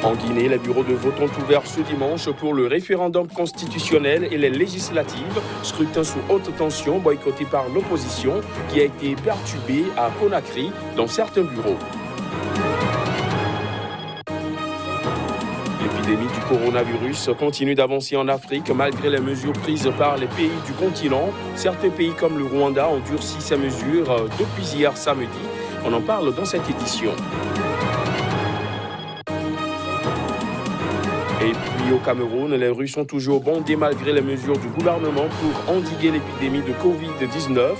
En Guinée, les bureaux de vote ont ouvert ce dimanche pour le référendum constitutionnel et les législatives. Scrutin sous haute tension boycotté par l'opposition qui a été perturbé à Conakry dans certains bureaux. L'épidémie du coronavirus continue d'avancer en Afrique malgré les mesures prises par les pays du continent. Certains pays comme le Rwanda ont durci ces mesures depuis hier samedi. On en parle dans cette édition. Et puis au Cameroun, les rues sont toujours bondées malgré les mesures du gouvernement pour endiguer l'épidémie de Covid-19.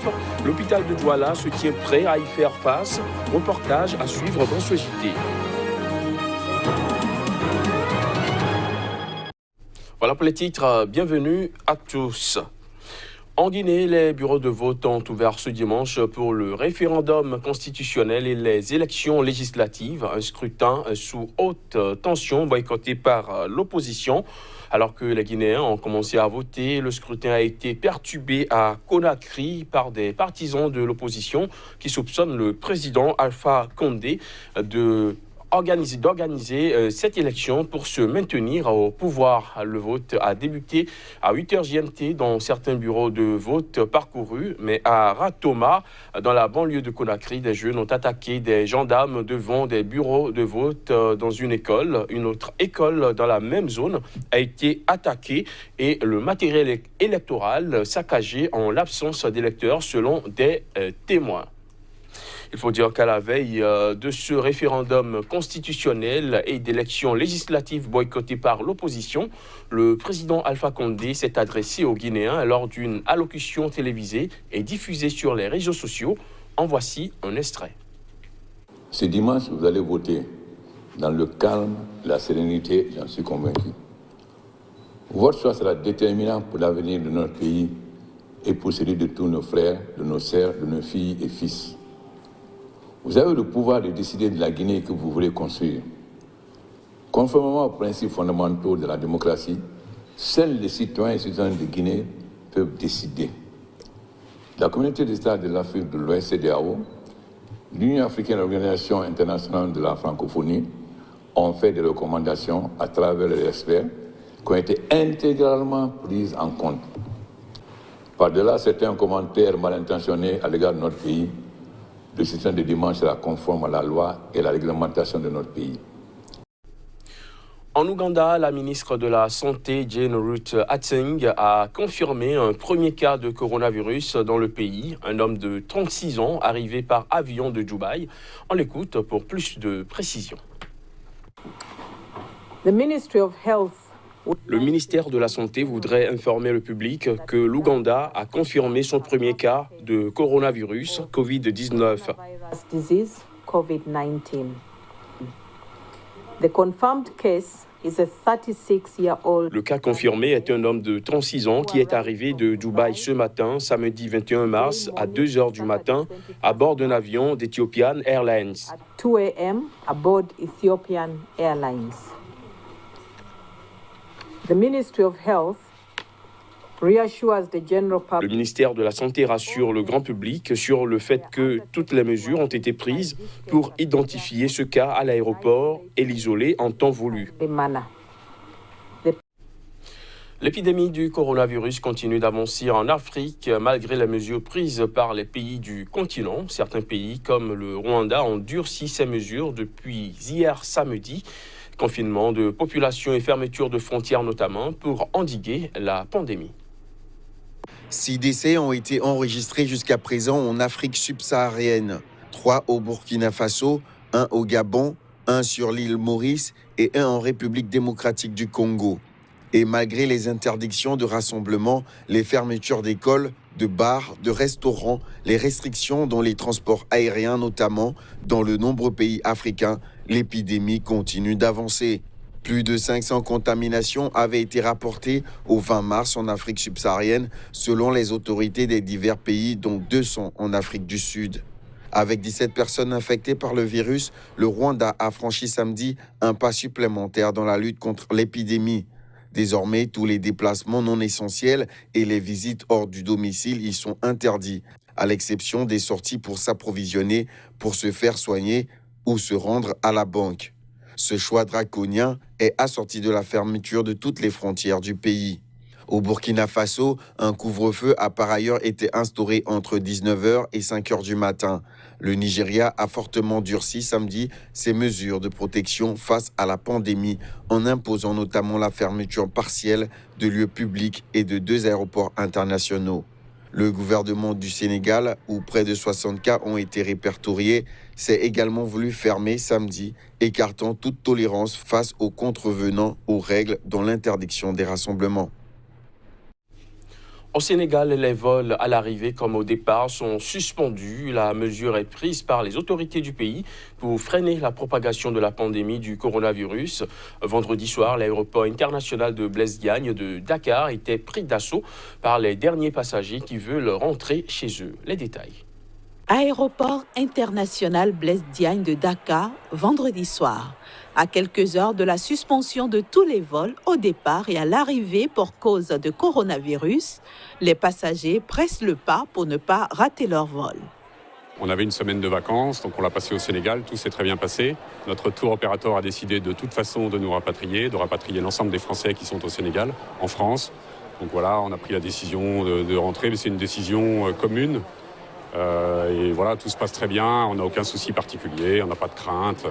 L'hôpital de Douala se tient prêt à y faire face. Reportage à suivre dans ce JT. Voilà pour les titres. Bienvenue à tous. En Guinée, les bureaux de vote ont ouvert ce dimanche pour le référendum constitutionnel et les élections législatives. Un scrutin sous haute tension boycotté par l'opposition. Alors que les Guinéens ont commencé à voter, le scrutin a été perturbé à Conakry par des partisans de l'opposition qui soupçonnent le président Alpha Condé d'organiser cette élection pour se maintenir au pouvoir. Le vote a débuté à 8h GMT dans certains bureaux de vote parcourus, mais à Ratoma, dans la banlieue de Conakry, des jeunes ont attaqué des gendarmes devant des bureaux de vote dans une école. Une autre école dans la même zone a été attaquée et le matériel électoral saccagé en l'absence d'électeurs selon des témoins. Il faut dire qu'à la veille de ce référendum constitutionnel et d'élections législatives boycottées par l'opposition, le président Alpha Condé s'est adressé aux Guinéens lors d'une allocution télévisée et diffusée sur les réseaux sociaux. En voici un extrait. Ce dimanche, vous allez voter dans le calme, la sérénité, j'en suis convaincu. Votre choix sera déterminant pour l'avenir de notre pays et pour celui de tous nos frères, de nos sœurs, de nos filles et fils. Vous avez le pouvoir de décider de la Guinée que vous voulez construire. Conformément aux principes fondamentaux de la démocratie, seuls les citoyens et citoyennes de Guinée peuvent décider. La communauté des États de l'Afrique de l'Ouest, CEDEAO, l'Union africaine et l'Organisation internationale de la francophonie ont fait des recommandations à travers les experts qui ont été intégralement prises en compte. Par-delà certains commentaires mal intentionnés à l'égard de notre pays, le système de dimanche sera conforme à la loi et à la réglementation de notre pays. En Ouganda, la ministre de la Santé, Jane Ruth Aceng, a confirmé un premier cas de coronavirus dans le pays. Un homme de 36 ans arrivé par avion de Dubaï. On l'écoute pour plus de précisions. The Ministry of Health. Le ministère de la Santé voudrait informer le public que l'Ouganda a confirmé son premier cas de coronavirus Covid-19. The confirmed case is a 36-year-old. Le cas confirmé est un homme de 36 ans qui est arrivé de Dubaï ce matin, samedi 21 mars, à 2h du matin, à bord d'un avion d'Ethiopian Airlines. At 2 a.m. aboard Ethiopian Airlines. The Ministry of Health reassures the general public. Le ministère de la Santé rassure le grand public sur le fait que toutes les mesures ont été prises pour identifier ce cas à l'aéroport et l'isoler en temps voulu. L'épidémie du coronavirus continue d'avancer en Afrique malgré les mesures prises par les pays du continent. Certains pays comme le Rwanda ont durci ces mesures depuis hier samedi. Confinement de population et fermeture de frontières notamment pour endiguer la pandémie. 6 décès ont été enregistrés jusqu'à présent en Afrique subsaharienne. 3 au Burkina Faso, 1 au Gabon, 1 sur l'île Maurice et 1 en République démocratique du Congo. Et malgré les interdictions de rassemblement, les fermetures d'écoles, de bars, de restaurants, les restrictions dans les transports aériens notamment, dans de nombreux pays africains, l'épidémie continue d'avancer. Plus de 500 contaminations avaient été rapportées au 20 mars en Afrique subsaharienne, selon les autorités des divers pays, dont 200 en Afrique du Sud. Avec 17 personnes infectées par le virus, le Rwanda a franchi samedi un pas supplémentaire dans la lutte contre l'épidémie. Désormais, tous les déplacements non essentiels et les visites hors du domicile y sont interdits, à l'exception des sorties pour s'approvisionner, pour se faire soigner ou se rendre à la banque. Ce choix draconien est assorti de la fermeture de toutes les frontières du pays. Au Burkina Faso, un couvre-feu a par ailleurs été instauré entre 19h et 5h du matin. Le Nigeria a fortement durci samedi ses mesures de protection face à la pandémie en imposant notamment la fermeture partielle de lieux publics et de 2 aéroports internationaux. Le gouvernement du Sénégal, où près de 60 cas ont été répertoriés, s'est également voulu fermer samedi, écartant toute tolérance face aux contrevenants aux règles dont l'interdiction des rassemblements. Au Sénégal, les vols à l'arrivée comme au départ sont suspendus. La mesure est prise par les autorités du pays pour freiner la propagation de la pandémie du coronavirus. Vendredi soir, l'aéroport international de Blaise Diagne de Dakar était pris d'assaut par les derniers passagers qui veulent rentrer chez eux. Les détails. Aéroport international Blaise Diagne de Dakar, vendredi soir. À quelques heures de la suspension de tous les vols au départ et à l'arrivée pour cause de coronavirus, les passagers pressent le pas pour ne pas rater leur vol. On avait une semaine de vacances, donc on l'a passé au Sénégal, tout s'est très bien passé. Notre tour opérateur a décidé de toute façon de nous rapatrier, de rapatrier l'ensemble des Français qui sont au Sénégal, en France. Donc voilà, on a pris la décision de rentrer, mais c'est une décision commune. Et voilà, tout se passe très bien, on n'a aucun souci particulier, on n'a pas de crainte.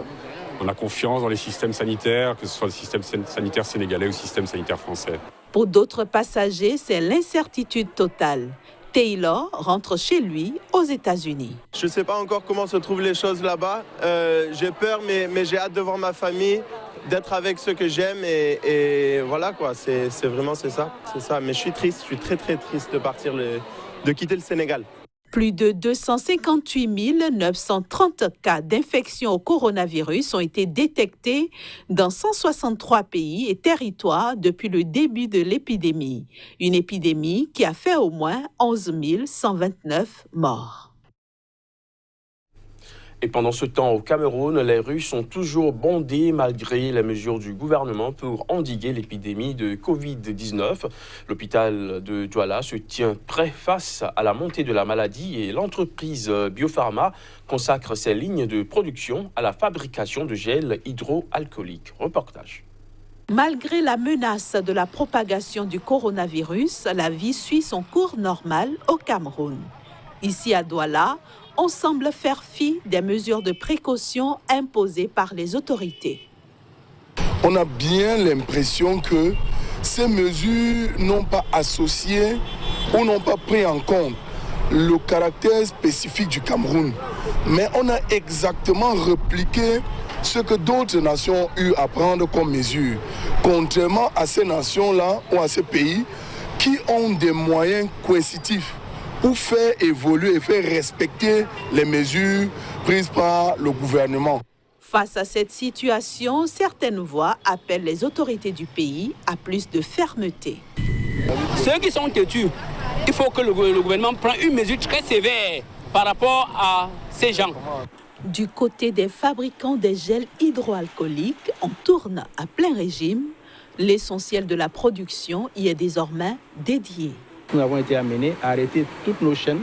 On a confiance dans les systèmes sanitaires, que ce soit le système sanitaire sénégalais ou le système sanitaire français. Pour d'autres passagers, c'est l'incertitude totale. Taylor rentre chez lui aux États-Unis. Je ne sais pas encore comment se trouvent les choses là-bas. J'ai peur, mais j'ai hâte de voir ma famille, d'être avec ceux que j'aime. Et voilà, quoi. C'est ça. Mais je suis triste, je suis très très triste de partir, de quitter le Sénégal. Plus de 258 930 cas d'infection au coronavirus ont été détectés dans 163 pays et territoires depuis le début de l'épidémie. Une épidémie qui a fait au moins 11 129 morts. Et pendant ce temps, au Cameroun, les rues sont toujours bondées malgré les mesures du gouvernement pour endiguer l'épidémie de Covid-19. L'hôpital de Douala se tient prêt face à la montée de la maladie et l'entreprise Biopharma consacre ses lignes de production à la fabrication de gel hydroalcoolique. Reportage. Malgré la menace de la propagation du coronavirus, la vie suit son cours normal au Cameroun. Ici à Douala, on semble faire fi des mesures de précaution imposées par les autorités. On a bien l'impression que ces mesures n'ont pas associé ou n'ont pas pris en compte le caractère spécifique du Cameroun. Mais on a exactement répliqué ce que d'autres nations ont eu à prendre comme mesure, contrairement à ces nations-là ou à ces pays qui ont des moyens coercitifs pour faire évoluer et faire respecter les mesures prises par le gouvernement. Face à cette situation, certaines voix appellent les autorités du pays à plus de fermeté. Ceux qui sont têtus, il faut que le gouvernement prenne une mesure très sévère par rapport à ces gens. Du côté des fabricants des gels hydroalcooliques, on tourne à plein régime. L'essentiel de la production y est désormais dédié. Nous avons été amenés à arrêter toutes nos chaînes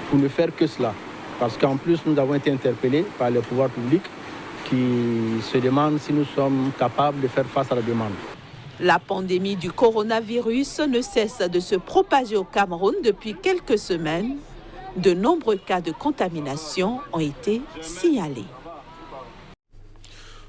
pour ne faire que cela. Parce qu'en plus, nous avons été interpellés par les pouvoirs publics qui se demandent si nous sommes capables de faire face à la demande. La pandémie du coronavirus ne cesse de se propager au Cameroun depuis quelques semaines. De nombreux cas de contamination ont été signalés.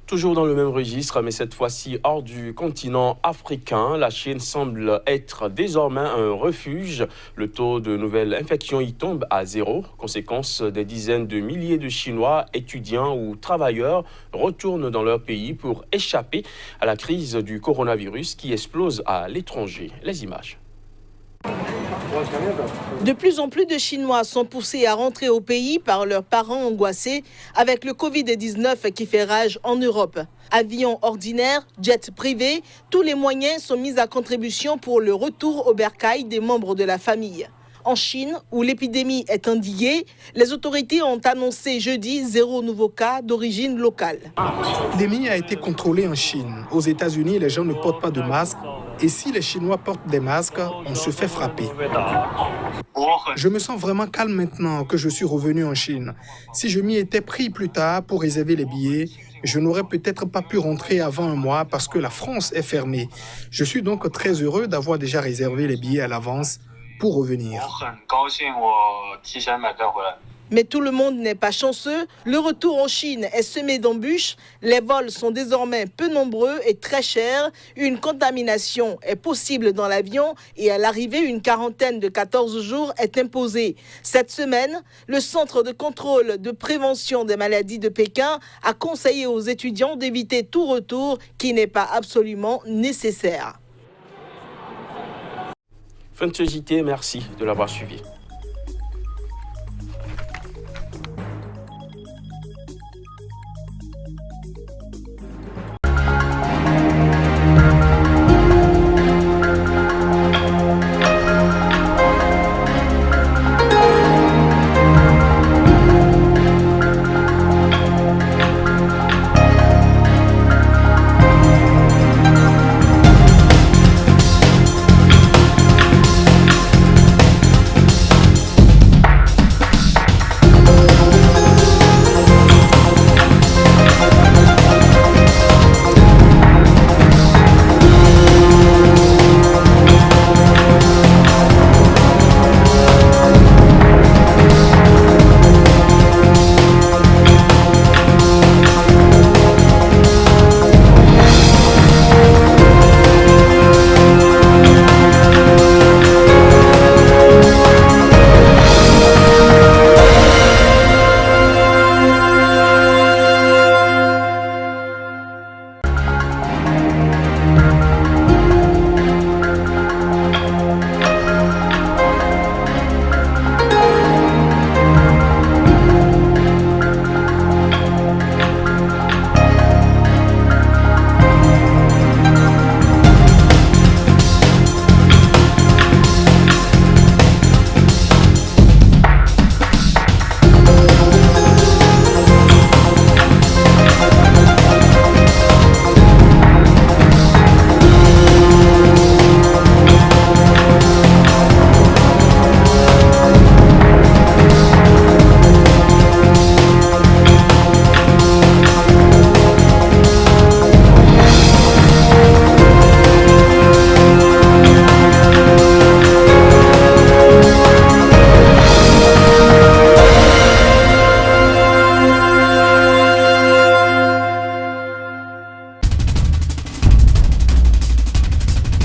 Toujours dans le même registre, mais cette fois-ci hors du continent africain, la Chine semble être désormais un refuge. Le taux de nouvelles infections y tombe à 0. Conséquence, des dizaines de milliers de Chinois, étudiants ou travailleurs retournent dans leur pays pour échapper à la crise du coronavirus qui explose à l'étranger. Les images. De plus en plus de Chinois sont poussés à rentrer au pays par leurs parents angoissés avec le Covid-19 qui fait rage en Europe. Avions ordinaires, jets privés, tous les moyens sont mis à contribution pour le retour au bercail des membres de la famille. En Chine, où l'épidémie est endiguée, les autorités ont annoncé jeudi 0 nouveau cas d'origine locale. L'épidémie a été contrôlée en Chine. Aux États-Unis, les gens ne portent pas de masque. Et si les Chinois portent des masques, on se fait frapper. Je me sens vraiment calme maintenant que je suis revenu en Chine. Si je m'y étais pris plus tard pour réserver les billets, je n'aurais peut-être pas pu rentrer avant un mois parce que la France est fermée. Je suis donc très heureux d'avoir déjà réservé les billets à l'avance pour revenir. Mais tout le monde n'est pas chanceux. Le retour en Chine est semé d'embûches. Les vols sont désormais peu nombreux et très chers. Une contamination est possible dans l'avion et à l'arrivée, une quarantaine de 14 jours est imposée. Cette semaine, le Centre de contrôle de prévention des maladies de Pékin a conseillé aux étudiants d'éviter tout retour qui n'est pas absolument nécessaire. Fin de ce JT, merci de l'avoir suivi.